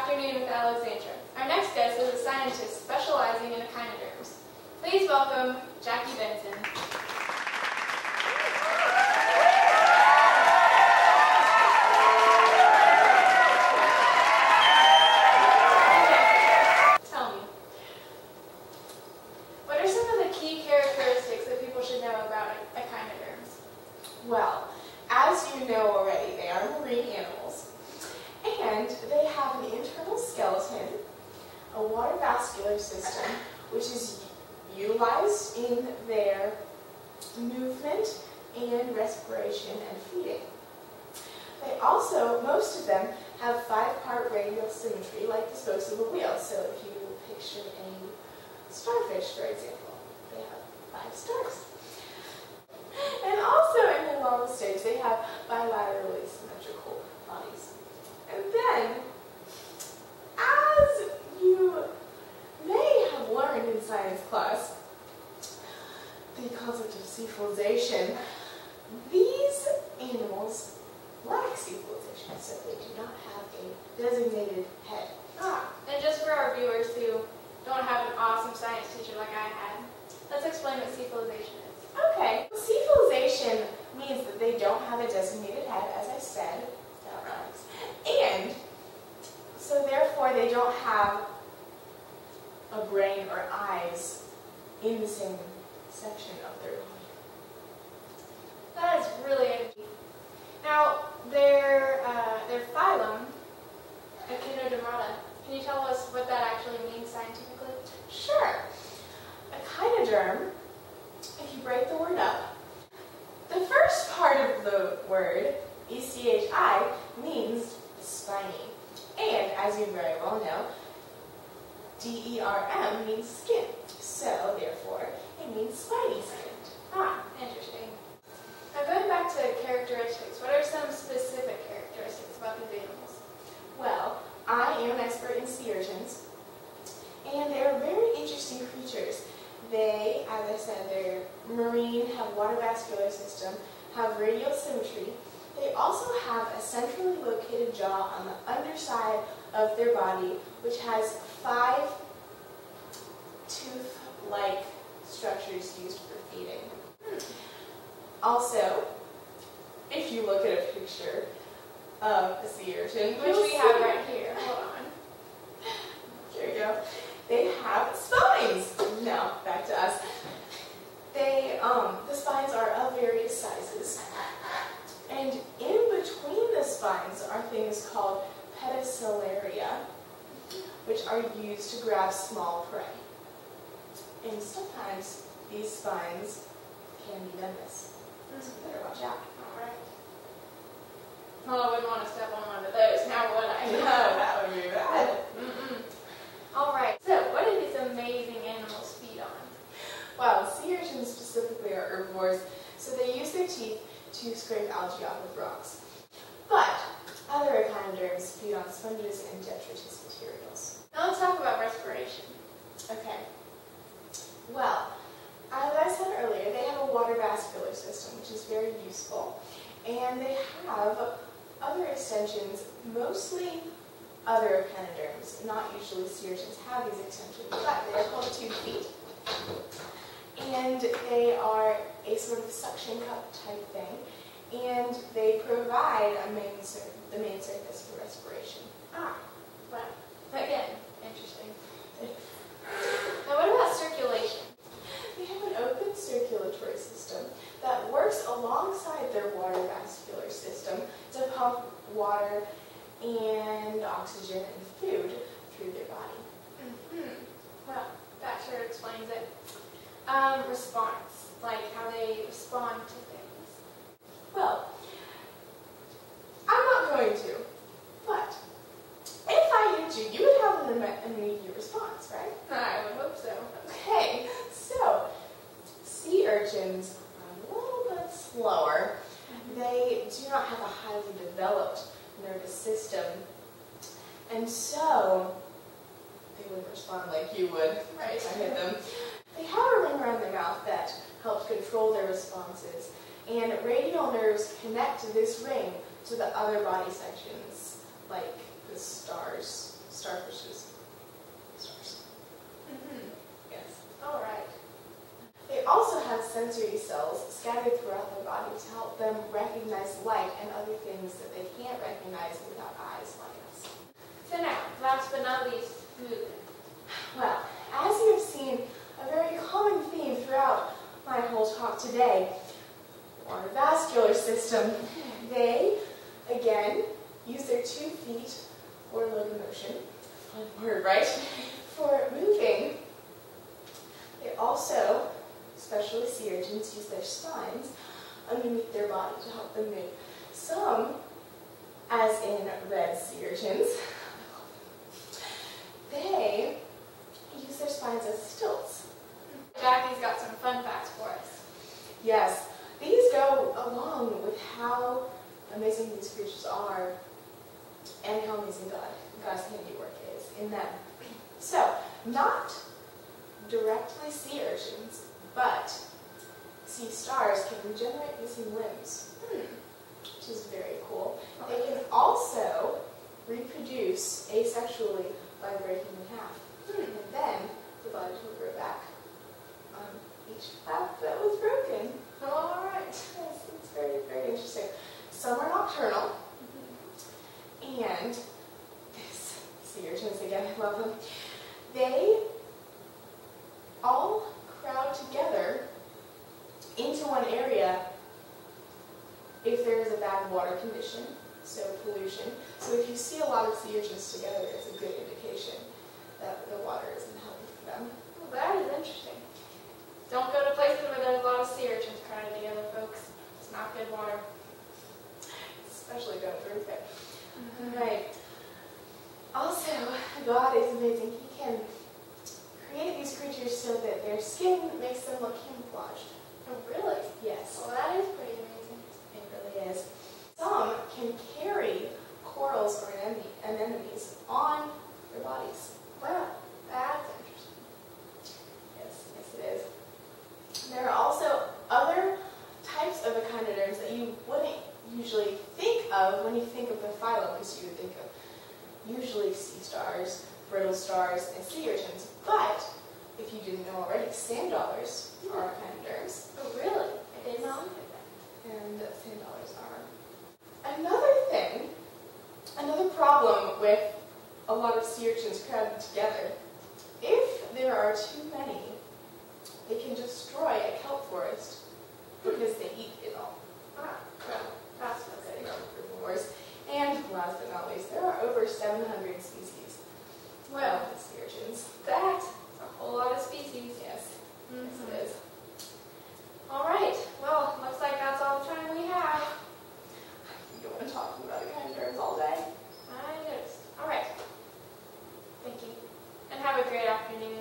Afternoon with Alexandra. Our next guest is a scientist specializing in echinoderms. Please welcome Jackie Benson. Tell me, what are some of the key characteristics that people should know about echinoderms? Well, as you know already, they are marine animals, and they have an internal skeleton, a water vascular system, which is utilized in their movement and respiration and feeding. They also, most of them, have 5-part radial symmetry, like the spokes of a wheel. So if you picture a starfish, for example, they have 5 stars. And also in the larval stage, they have bilaterally symmetrical bodies. And then, as you may have learned in science class, the concept of cephalization, these animals lack cephalization, so they do not have a designated head. And just for our viewers who don't have an awesome science teacher like I had, let's explain what cephalization is. Okay, cephalization means that they don't have a designated head, as I said, and so therefore they don't have a brain or eyes in the same section of their body. That is really interesting. Now, their phylum, Echinodermata, can you tell us what that actually means scientifically? Sure. Echinoderm, if you break the word up, the first part of the word, ECHI, means spiny. And as you very well know, DERM means skin. So, therefore, it means spiny skinned. Interesting. Now going back to characteristics, what are some specific characteristics about these animals? Well, I am an expert in sea urchins, and they're very interesting creatures. They, as I said, they're marine, have water vascular system, have radial symmetry. They also have a centrally located jaw on the underside of their body, which has 5 tooth-like structures used for feeding. Also, if you look at a picture of a sea urchin, Which we have right here. Hold on. There you go. They have spines. Now, back to us. The spines are of various sizes. And in between the spines are things called pedicelaria, which are used to grab small prey. And sometimes these spines can be venomous. So you better watch out. Alright. Well, I wouldn't want to step on one of those, now would I? No, that would be bad. Alright, so what do these amazing animals feed on? Well, sea urchins specifically are herbivores, so they use their teeth to scrape algae off of rocks. But other echinoderms feed on sponges and detritus materials. Now let's talk about respiration. Okay. Well, as I said earlier, they have a water vascular system, which is very useful. And they have other extensions, mostly other echinoderms, not usually sea urchins, have these extensions, but they are called tube feet. And they are a sort of suction cup type thing, and they provide the main surface for respiration. Well, again, interesting. Now what about circulation? They have an open circulatory system that works alongside their water vascular system to pump water and oxygen and food through their body. Well, that sure explains it. Response, like how they respond to things. Well, I'm not going to, but if I hit you, you would have an immediate response, right? I would hope so. Okay, so sea urchins are a little bit slower. They do not have a highly developed nervous system, and so they wouldn't respond like you would if I hit them. They have a ring around their mouth that helps control their responses, and radial nerves connect this ring to the other body sections, like the stars sensory cells scattered throughout their body to help them recognize light and other things that they can't recognize without eyes like us. So now, last but not least, movement. Well, as you have seen, a very common theme throughout my whole talk today, water vascular system. They, again, use their 2 feet or locomotion, fun word, right, for moving. They also, especially sea urchins, use their spines underneath their body to help them move. Some, as in red sea urchins, they use their spines as stilts. Jackie's got some fun facts for us. Yes, these go along with how amazing these creatures are and how amazing God's handiwork is in them. So, not directly sea urchins, but sea stars can regenerate using limbs, which is very cool. They can also reproduce asexually by breaking in half. And then the body will grow back on each half that was broken. All right. Yes, it's very, very interesting. Some are nocturnal, and this sea urchins again, I love them. They all crowd together into one area if there is a bad water condition, so pollution. So if you see a lot of sea urchins together, it's a good indication that the water isn't healthy for them. Well, that is interesting. Don't go to places where there's a lot of sea urchins crowded together, folks. It's not good water. Especially don't drink it. Right. Also, God is amazing. He can create these creatures so that their skin makes them look camouflaged. Oh, really? Yes. Well, that is pretty amazing. It really is. Some can carry corals or anemones on their bodies. Wow, that's interesting. Yes, it is. There are also other types of echinoderms that you wouldn't usually think of when you think of the phylum, because you would think of usually sea stars, brittle stars, and sea urchins. But if you didn't know already, sand dollars are echinoderms. Oh, really? I did not look at that. And sand dollars are. Another problem with a lot of sea urchins crowded together, if there are too many, they can destroy a kelp forest because they eat it all. Ah, well, that's not good. Herbivores. And last but not least, there are over 700 species Well, of sea urchins. that's a whole lot of species. Yes, Mm-hmm. yes it is. All right. Well, looks like that's all the time we have. You don't want to talk about echinoderms all day. I noticed. All right. Thank you. And have a great afternoon.